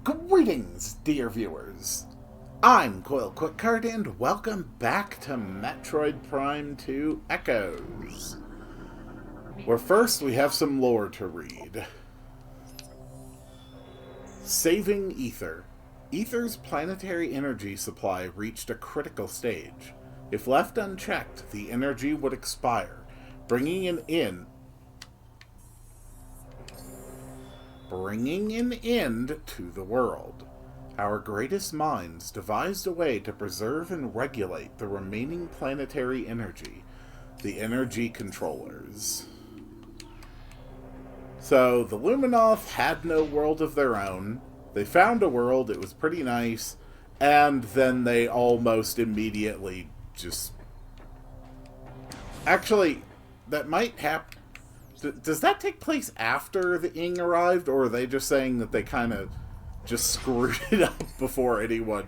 Greetings, dear viewers. I'm Coil Quickcard, and welcome back to Metroid Prime 2 Echoes, where first we have some lore to read. Saving Aether. Aether's planetary energy supply reached a critical stage. If left unchecked, the energy would expire, bringing an end to the world. Our greatest minds devised a way to preserve and regulate the remaining planetary energy, the energy controllers. So, the Luminoth had no world of their own. They found a world, it was pretty nice, and then they almost immediately just... Actually, that might happen. Does that take place after the Ing arrived, or are they just saying that they kind of just screwed it up before anyone,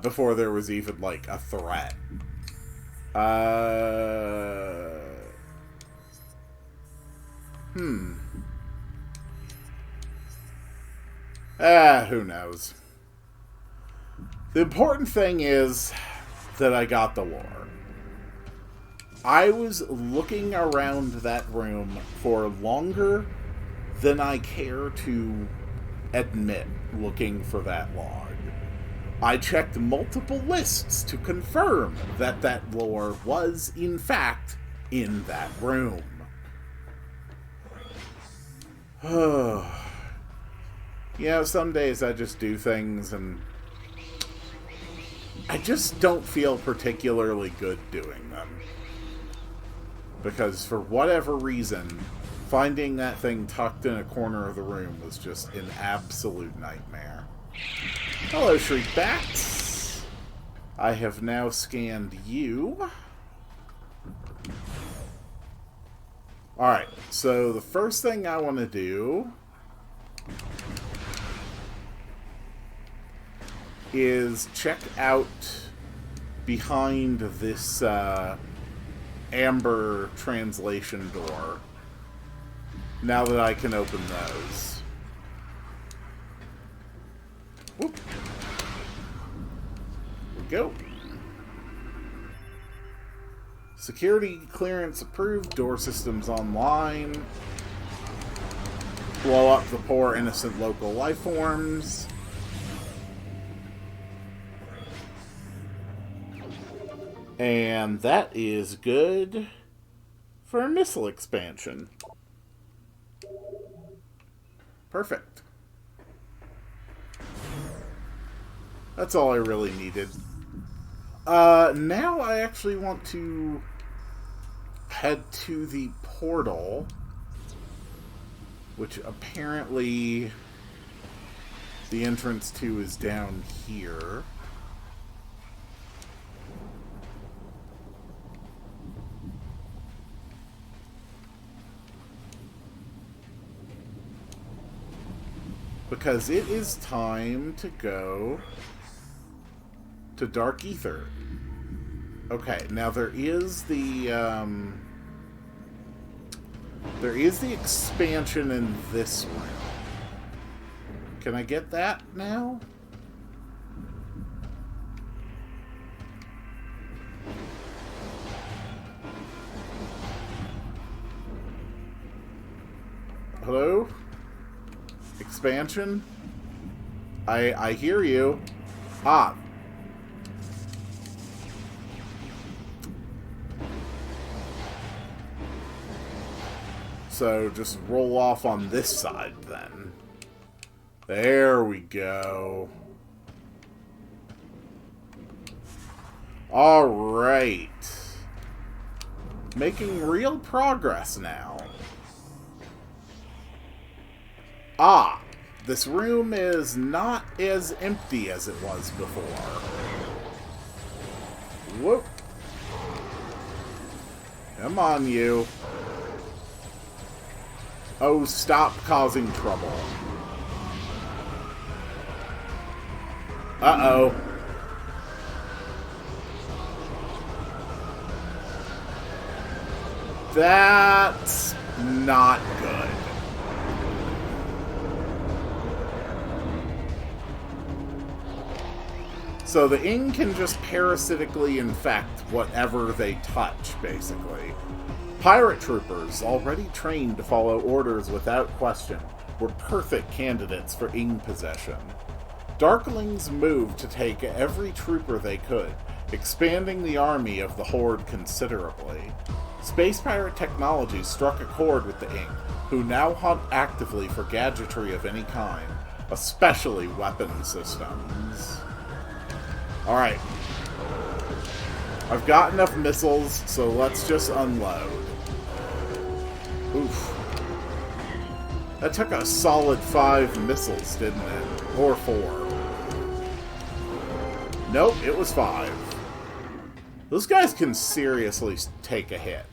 before there was even, like, a threat? Who knows? The important thing is that I got the lore. I was looking around that room for longer than I care to admit looking for that log. I checked multiple lists to confirm that that lore was, in fact, in that room. Some days I just do things and I just don't feel particularly good doing them. Because for whatever reason, finding that thing tucked in a corner of the room was just an absolute nightmare. Hello, Shriekbats. I have now scanned you. Alright, so the first thing I want to do is check out behind this, amber translation door. Now that I can open those. Whoop. There we go. Security clearance approved. Door systems online. Blow up the poor innocent local life forms. And that is good for a missile expansion. Perfect. That's all I really needed. Now I actually want to head to the portal, which apparently the entrance to is down here. Because it is time to go to Dark Aether. Okay, now there is the expansion in this room. Can I get that now? Hello? Expansion? I hear you. Ah. So just roll off on this side then. There we go. Alright. Making real progress now. Ah, this room is not as empty as it was before. Whoop. Come on, you. Oh, stop causing trouble. Uh-oh. That's not good. So the ing can just parasitically infect whatever they touch, basically. Pirate troopers, already trained to follow orders without question, were perfect candidates for ing possession. Darklings moved to take every trooper they could, expanding the army of the Horde considerably. Space pirate technology struck a chord with the ing, who now hunt actively for gadgetry of any kind, especially weapon systems. Alright. I've got enough missiles, so let's just unload. Oof. That took a solid 5 missiles, didn't it? Or 4. Nope, it was 5. Those guys can seriously take a hit.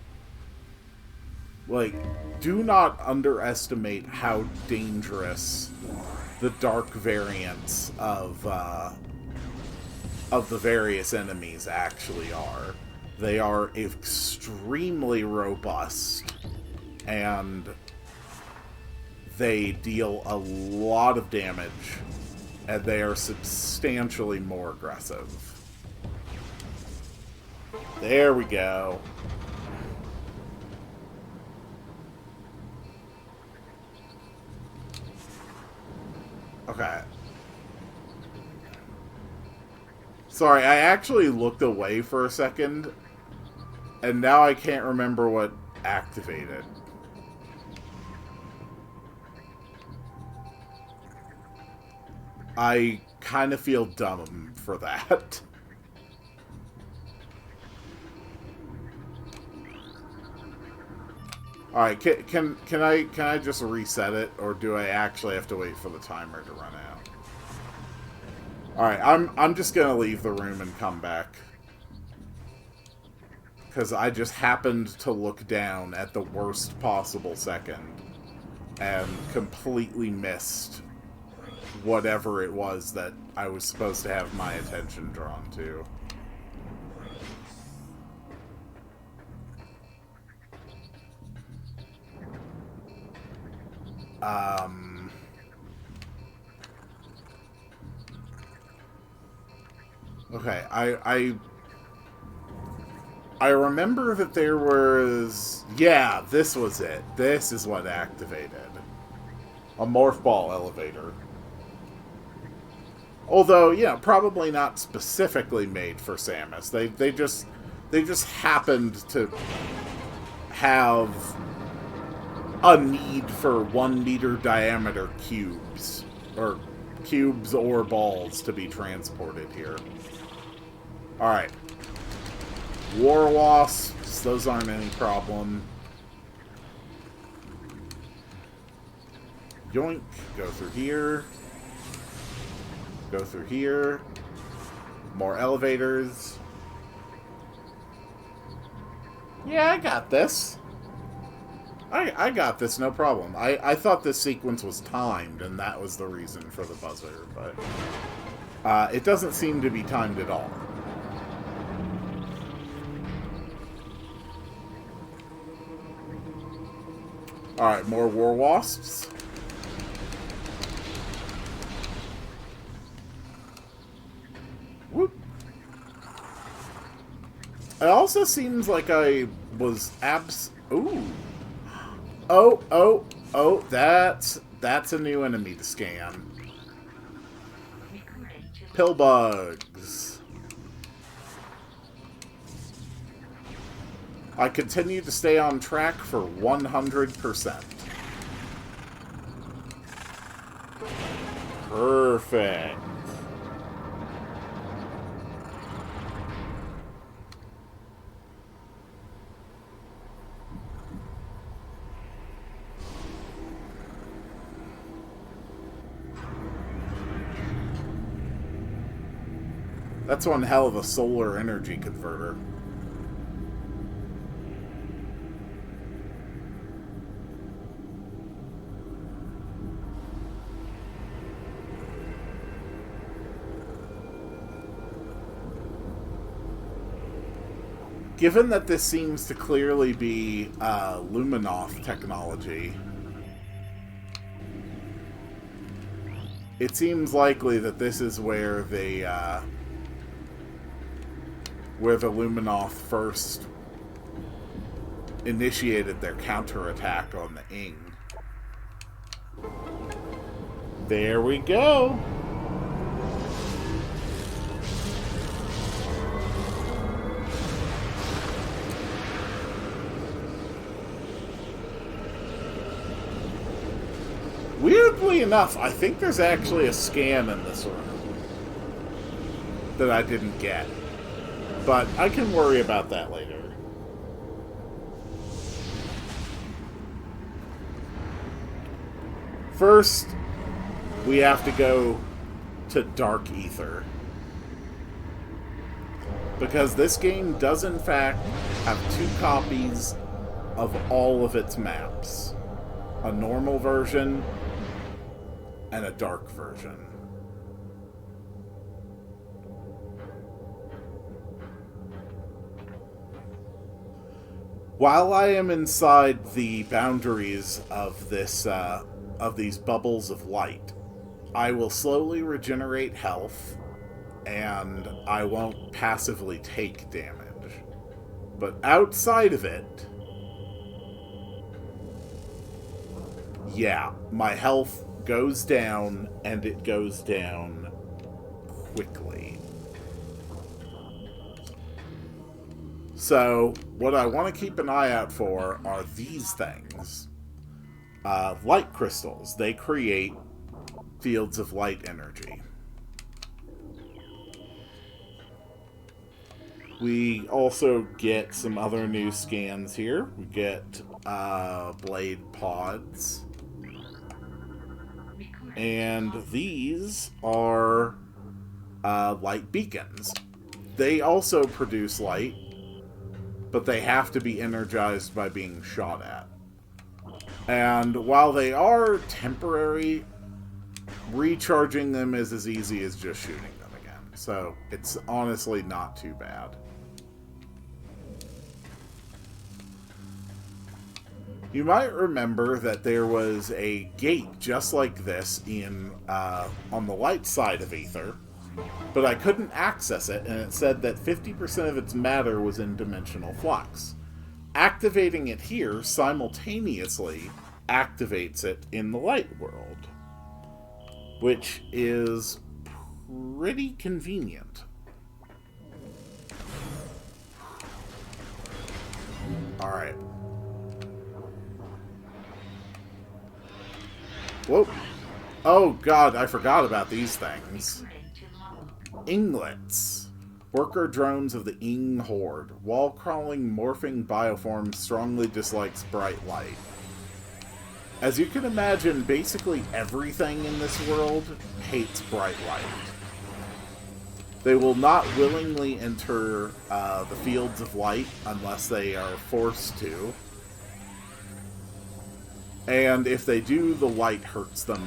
Like, do not underestimate how dangerous the dark variants of the various enemies actually are. They are extremely robust, and they deal a lot of damage, and they are substantially more aggressive. There we go. Okay. Sorry, I actually looked away for a second, and now I can't remember what activated. I kind of feel dumb for that. Alright, can I just reset it, or do I actually have to wait for the timer to run out? Alright, I'm just gonna leave the room and come back. Because I just happened to look down at the worst possible second and completely missed whatever it was that I was supposed to have my attention drawn to. Okay, I remember that there was... Yeah, this was it. This is what activated. A morph ball elevator. Although, yeah, probably not specifically made for Samus. They just happened to have a need for 1 meter diameter cubes. Or cubes or balls to be transported here. Alright. War wasps, those aren't any problem. Yoink, go through here. Go through here. More elevators. Yeah, I got this. I got this, no problem. I thought this sequence was timed, and that was the reason for the buzzer, but it doesn't seem to be timed at all. Alright, more war wasps. Whoop. It also seems like I was Ooh. Oh, that's a new enemy to scan. Pillbugs. I continue to stay on track for 100%. Perfect. That's one hell of a solar energy converter. Given that this seems to clearly be Luminoth technology, it seems likely that this is where they where the Luminoth first initiated their counterattack on the Ing. There we go! Weirdly enough, I think there's actually a scan in this room that I didn't get. But I can worry about that later. First, we have to go to Dark Aether. Because this game does in fact have 2 copies of all of its maps. A normal version and a dark version. While I am inside the boundaries of this, of these bubbles of light, I will slowly regenerate health, and I won't passively take damage. But outside of it, yeah, my health goes down, and it goes down quickly. So, what I want to keep an eye out for are these things. Light crystals. They create fields of light energy. We also get some other new scans here. We get blade pods. And these are light beacons. They also produce light, but they have to be energized by being shot at. And while they are temporary, recharging them is as easy as just shooting them again. So it's honestly not too bad. You might remember that there was a gate just like this in on the light side of Aether, but I couldn't access it, and it said that 50% of its matter was in dimensional flux. Activating it here simultaneously activates it in the light world, which is pretty convenient. Alright. Whoa. Oh god, I forgot about these things. Inglets. Worker drones of the Ing Horde. Wall-crawling, morphing bioform strongly dislikes bright light. As you can imagine, basically everything in this world hates bright light. They will not willingly enter the fields of light unless they are forced to. And if they do, the light hurts them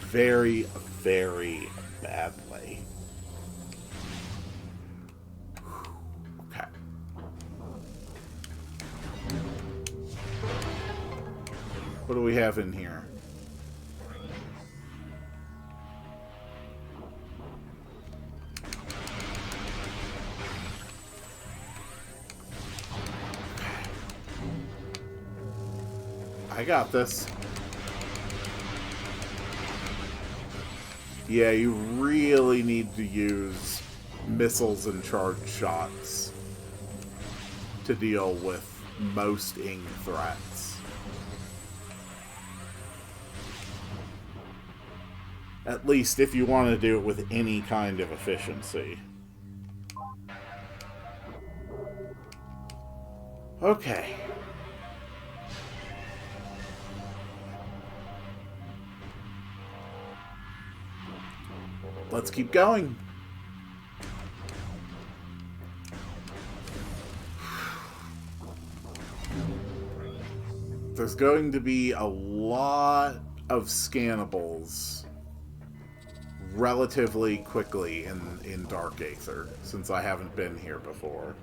very, very badly. Okay. What do we have in here? I got this. Yeah, you really need to use missiles and charged shots to deal with most Ing threats. At least if you want to do it with any kind of efficiency. Okay. Let's keep going. There's going to be a lot of scannables relatively quickly in Dark Aether, since I haven't been here before.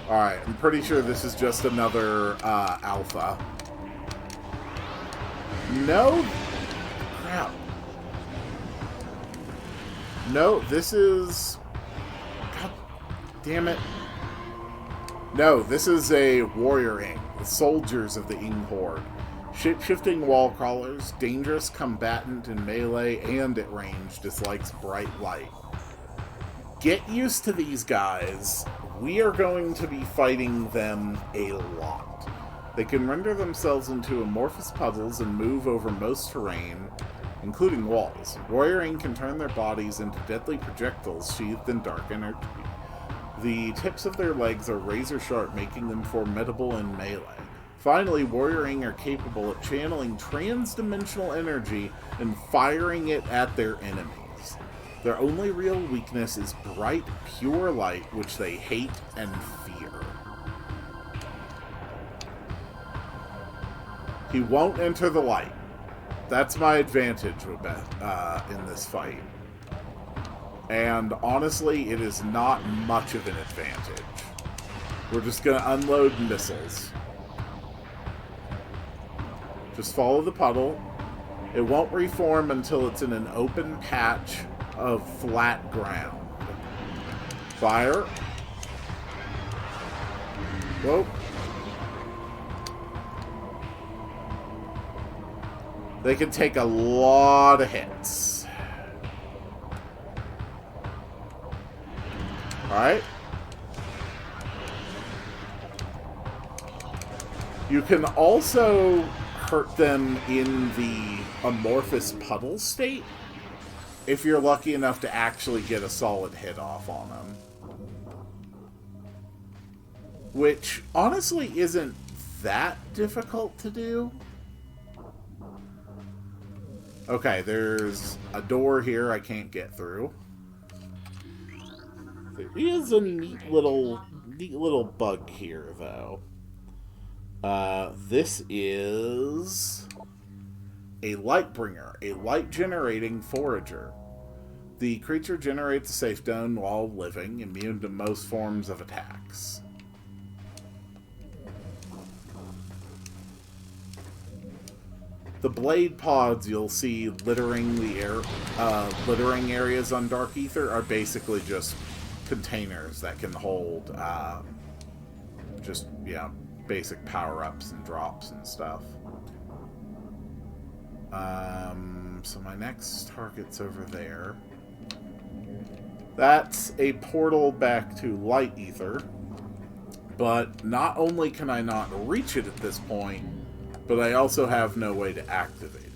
Alright, I'm pretty sure this is just another alpha. No? Crap. No, this is... God damn it. No, this is a warrior Ing, the soldiers of the Ing Horde. Shape-shifting wall crawlers, dangerous combatant in melee and at range, dislikes bright light. Get used to these guys. We are going to be fighting them a lot. They can render themselves into amorphous puddles and move over most terrain, including walls. Warrior Ing can turn their bodies into deadly projectiles sheathed in dark energy. The tips of their legs are razor sharp, making them formidable in melee. Finally, Warrior Ing are capable of channeling trans-dimensional energy and firing it at their enemies. Their only real weakness is bright, pure light, which they hate and fear. He won't enter the light. That's my advantage in this fight. And honestly, it is not much of an advantage. We're just going to unload missiles. Just follow the puddle. It won't reform until it's in an open patch of flat ground. Fire. Whoa. They can take a lot of hits. Alright. You can also hurt them in the amorphous puddle state if you're lucky enough to actually get a solid hit off on them. Which, honestly, isn't that difficult to do. Okay, there's a door here I can't get through. There is a neat little bug here, though. This is a Lightbringer, a light-generating forager. The creature generates a safe zone while living, immune to most forms of attacks. The blade pods you'll see littering the littering areas on Dark Aether are basically just containers that can hold basic power-ups and drops and stuff. So my next target's over there. That's a portal back to Light Aether, but not only can I not reach it at this point, but I also have no way to activate it.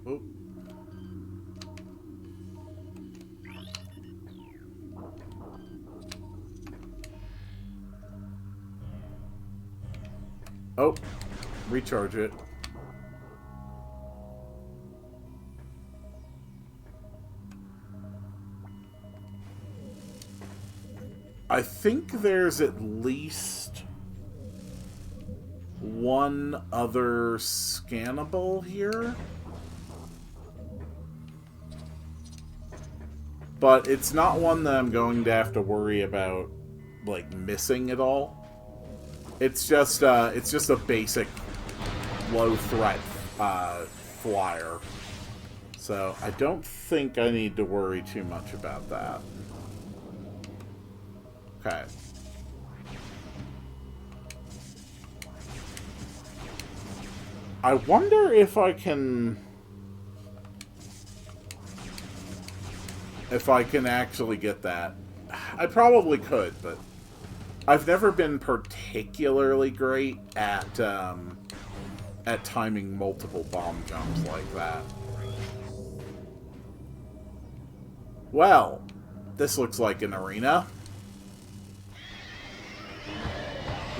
Oh. Oh, recharge it. I think there's at least one other scannable here. But it's not one that I'm going to have to worry about, like, missing at all. It's just a basic low threat flyer. So I don't think I need to worry too much about that. Okay. I wonder if I can actually get that. I probably could, but I've never been particularly great at timing multiple bomb jumps like that. Well, this looks like an arena.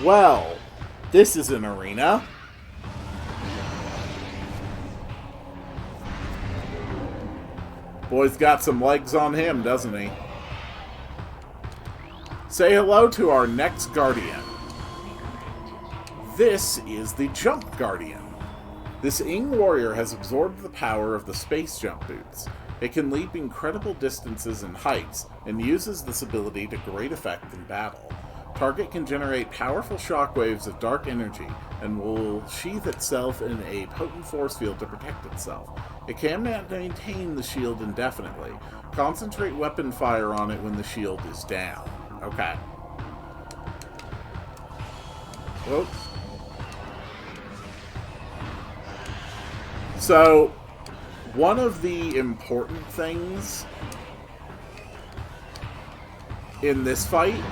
Well, this is an arena. Boy's got some legs on him, doesn't he? Say hello to our next Guardian. This is the Jump Guardian. This Ing warrior has absorbed the power of the space jump boots. It can leap incredible distances and heights, and uses this ability to great effect in battle. Target can generate powerful shockwaves of dark energy and will sheath itself in a potent force field to protect itself. It cannot maintain the shield indefinitely. Concentrate weapon fire on it when the shield is down. Okay. Whoop. So, one of the important things in this fight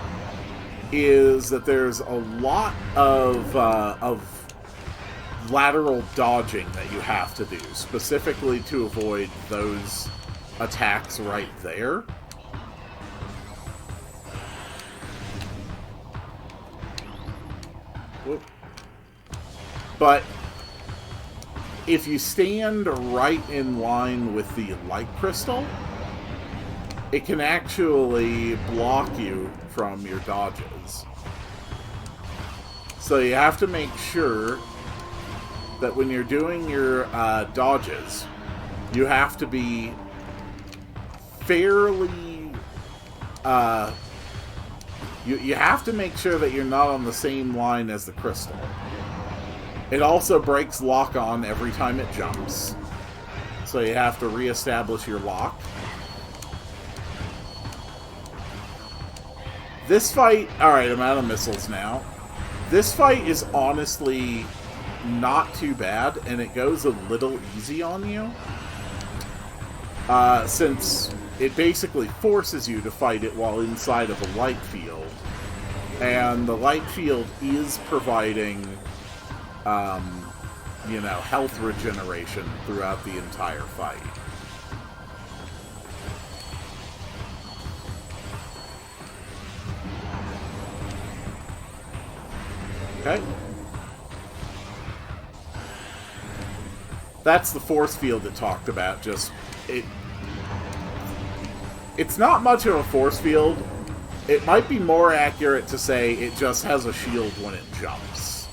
is that there's a lot of lateral dodging that you have to do, specifically to avoid those attacks right there. Whoop. But if you stand right in line with the light crystal, it can actually block you from your dodges. So you have to make sure that when you're doing your dodges, you have to be fairly... You have to make sure that you're not on the same line as the crystal. It also breaks lock-on every time it jumps. So you have to reestablish your lock. This fight... Alright, I'm out of missiles now. This fight is honestly not too bad, and it goes a little easy on you. Since it basically forces you to fight it while inside of a light field. And the light field is providing, you know, health regeneration throughout the entire fight. Okay. That's the force field it talked about. Just it's not much of a force field. It might be more accurate to say it just has a shield when it jumps,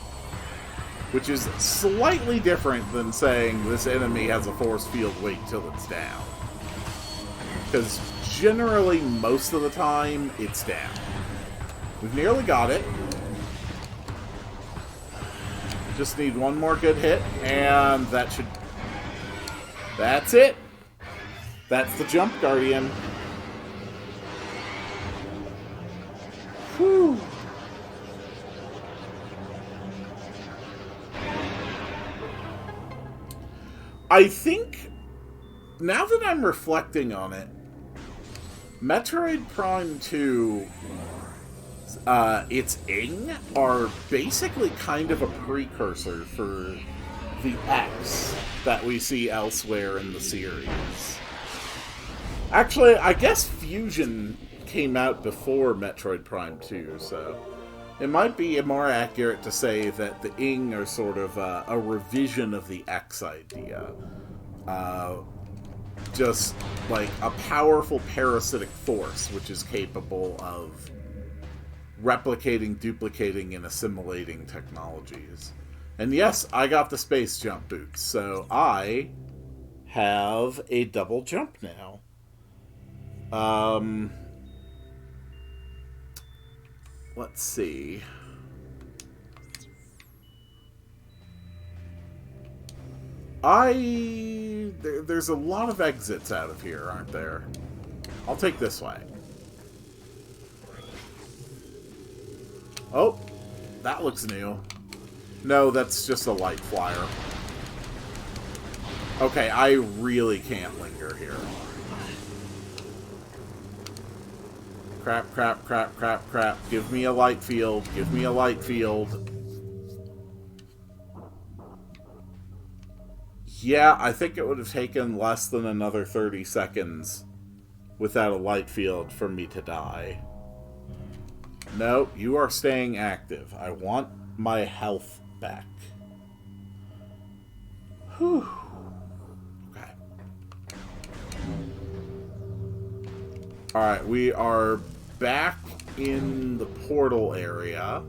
which is slightly different than saying this enemy has a force field, wait till it's down. Because generally, most of the time, it's down. We've nearly got it. Just need one more good hit, and that should... That's it! That's the jump guardian. Whew. I think, now that I'm reflecting on it, Metroid Prime 2... its ing are basically kind of a precursor for the X that we see elsewhere in the series. Actually, I guess Fusion came out before Metroid Prime 2, so it might be more accurate to say that the ing are sort of a revision of the X idea. Just like a powerful parasitic force which is capable of replicating, duplicating, and assimilating technologies. And yes, I got the space jump boots, so I have a double jump now. Let's see. There's a lot of exits out of here, aren't there? I'll take this way. Oh, that looks new. No, that's just a light flyer. Okay, I really can't linger here. Crap, crap, crap, crap, crap. Give me a light field. Give me a light field. Yeah, I think it would have taken less than another 30 seconds without a light field for me to die. No, you are staying active. I want my health back. Whew. Okay. Alright, we are back in the portal area.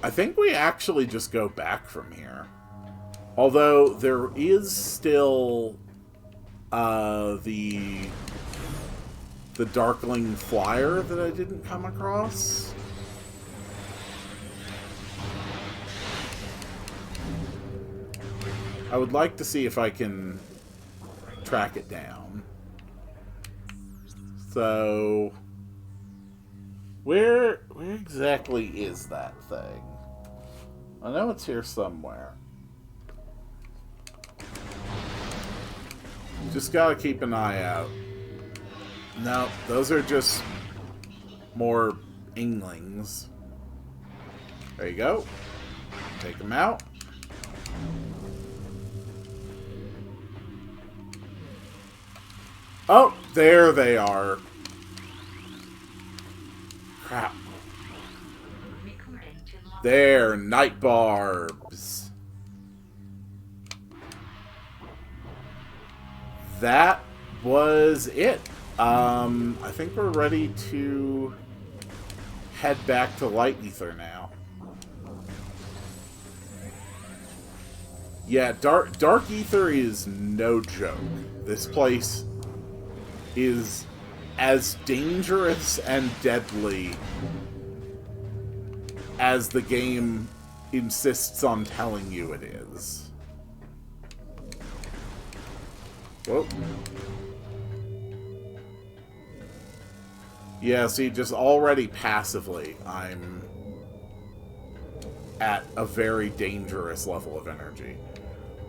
I think we actually just go back from here. Although there is still the Darkling flyer that I didn't come across. I would like to see if I can track it down. So, where exactly is that thing? I know it's here somewhere. Just gotta keep an eye out. No, those are just more Inglings. There you go. Take them out. Oh, there they are. Crap. There, night barbs. That was it. I think we're ready to head back to Light Aether now. Yeah, Dark Aether is no joke. This place is as dangerous and deadly as the game insists on telling you it is. Whoa. Yeah, see, just already passively, I'm at a very dangerous level of energy.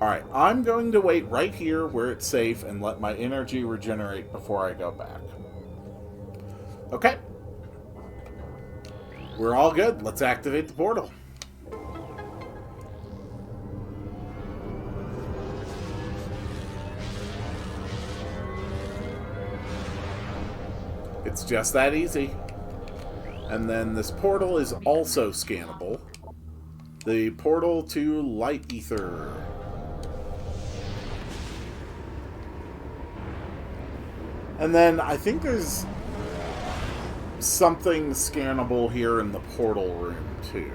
Alright, I'm going to wait right here where it's safe and let my energy regenerate before I go back. Okay. We're all good. Let's activate the portal. It's just that easy. And then this portal is also scannable. The portal to Light Aether. And then I think there's something scannable here in the portal room, too.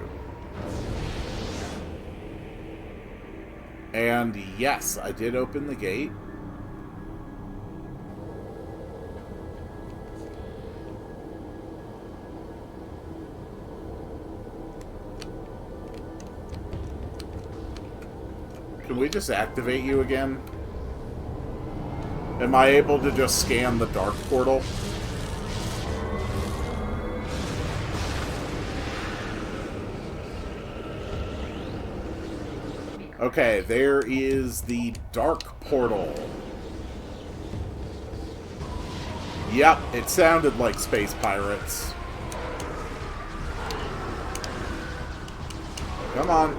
And yes, I did open the gate. Can we just activate you again? Am I able to just scan the dark portal? Okay, there is the dark portal. Yep, it sounded like space pirates. Come on.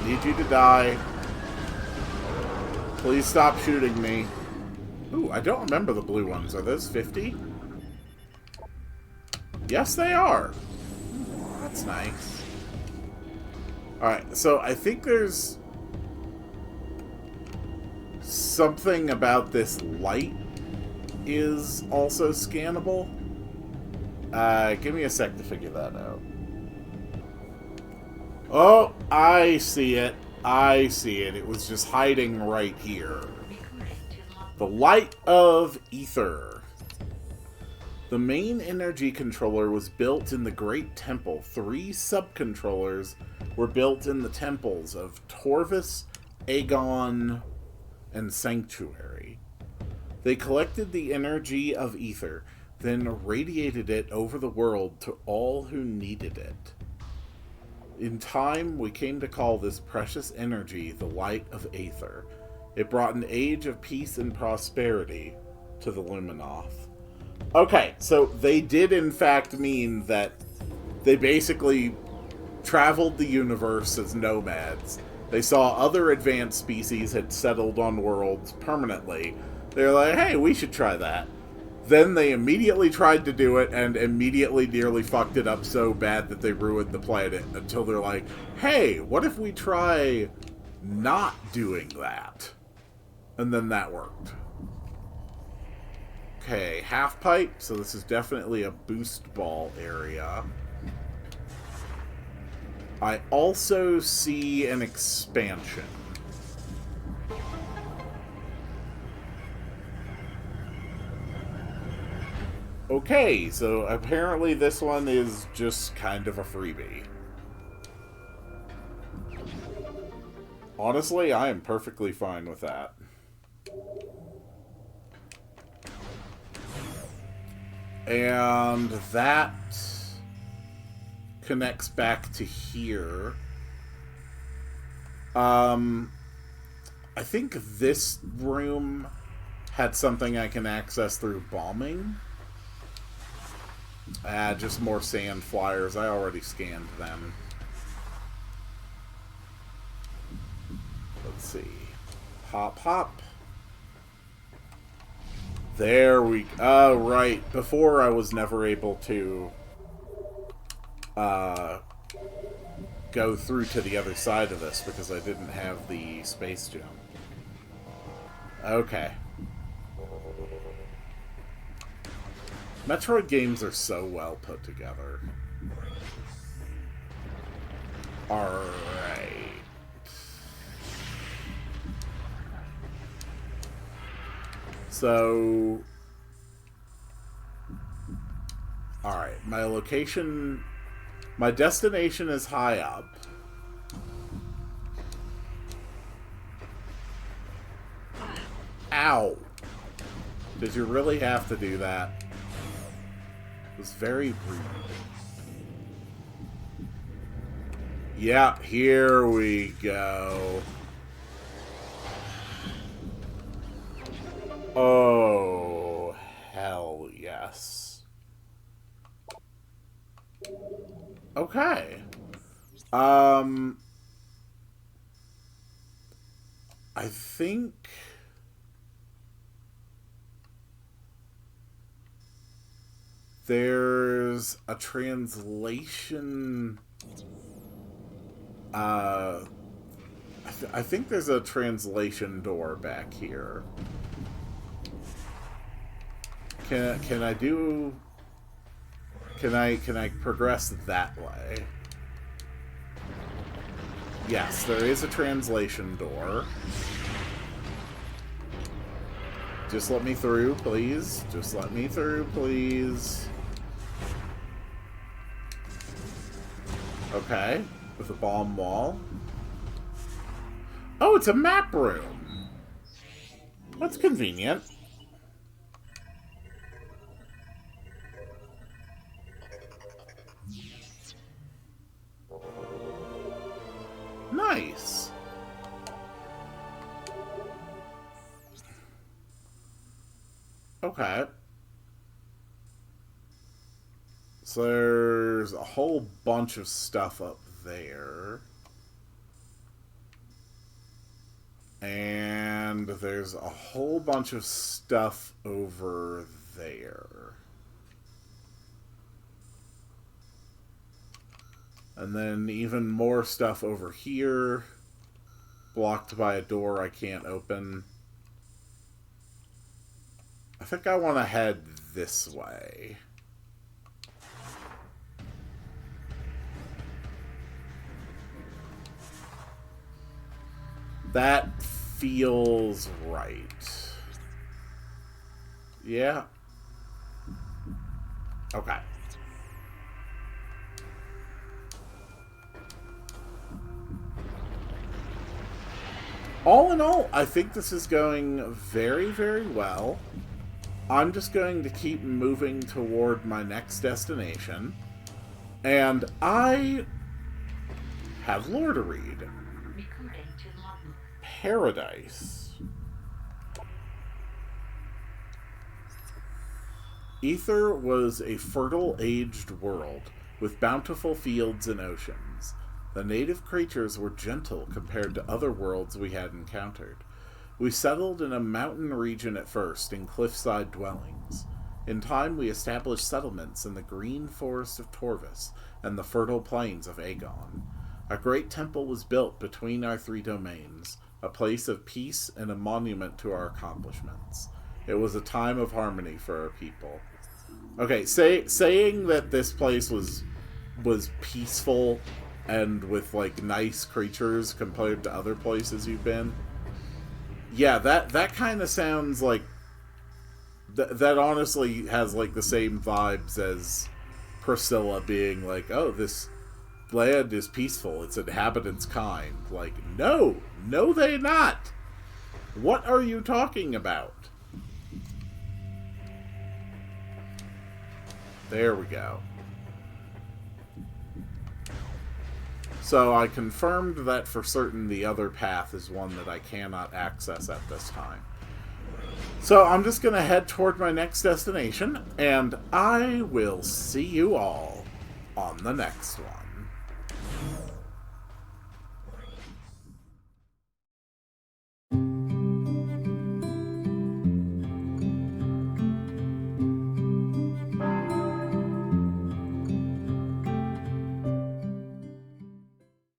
Need you to die. Please stop shooting me. Ooh, I don't remember the blue ones. Are those 50? Yes, they are. That's nice. Alright, so I think there's something about this light is also scannable. Give me a sec to figure that out. Oh, I see it. I see it. It was just hiding right here. The Light of Aether. The main energy controller was built in the Great Temple. 3 sub-controllers were built in the temples of Torvus, Aegon, and Sanctuary. They collected the energy of Aether, then radiated it over the world to all who needed it. In time, we came to call this precious energy the Light of Aether. It brought an age of peace and prosperity to the Luminoth. Okay, so they did in fact mean that they basically traveled the universe as nomads. They saw other advanced species had settled on worlds permanently. They're like, hey, we should try that. Then they immediately tried to do it and immediately nearly fucked it up so bad that they ruined the planet until they're like, hey, what if we try not doing that? And then that worked. Okay, half pipe, so this is definitely a boost ball area. I also see an expansion. Okay, so apparently this one is just kind of a freebie. Honestly, I am perfectly fine with that. And that connects back to here. I think this room had something I can access through bombing. Just more sand flyers. I already scanned them. Let's see. Hop, hop. There we... Oh, right. Before I was never able to go through to the other side of this because I didn't have the space jump. Okay. Metroid games are so well put together. Alright. So... Alright, my location... My destination is high up. Ow! Did you really have to do that? It was very rude. Yeah, here we go. Oh, hell yes. Okay. I think... There's a translation... I think there's a translation door back here. Can I do... Can I progress that way? Yes, there is a translation door. Just let me through, please. Just let me through, please. Okay, with a bomb wall. Oh, it's a map room. That's convenient. Nice. Okay. So there's a whole bunch of stuff up there. And there's a whole bunch of stuff over there. And then even more stuff over here. Blocked by a door I can't open. I think I want to head this way. That feels right. Yeah. Okay. All in all, I think this is going very, very well. I'm just going to keep moving toward my next destination. And I have lore to read. Paradise. Aether was a fertile, aged world with bountiful fields and oceans. The native creatures were gentle compared to other worlds we had encountered. We settled in a mountain region at first, in cliffside dwellings. In time, we established settlements in the green forest of Torvis and the fertile plains of Aegon. A great temple was built between our three domains, a place of peace and a monument to our accomplishments. It was a time of harmony for our people. Okay, saying that this place was peaceful and with, like, nice creatures compared to other places you've been. Yeah, that kind of sounds like... that honestly has, like, the same vibes as Priscilla being like, oh, this land is peaceful, its inhabitants kind. Like, no! No, they not! What are you talking about? There we go. So I confirmed that for certain the other path is one that I cannot access at this time. So I'm just going to head toward my next destination, and I will see you all on the next one.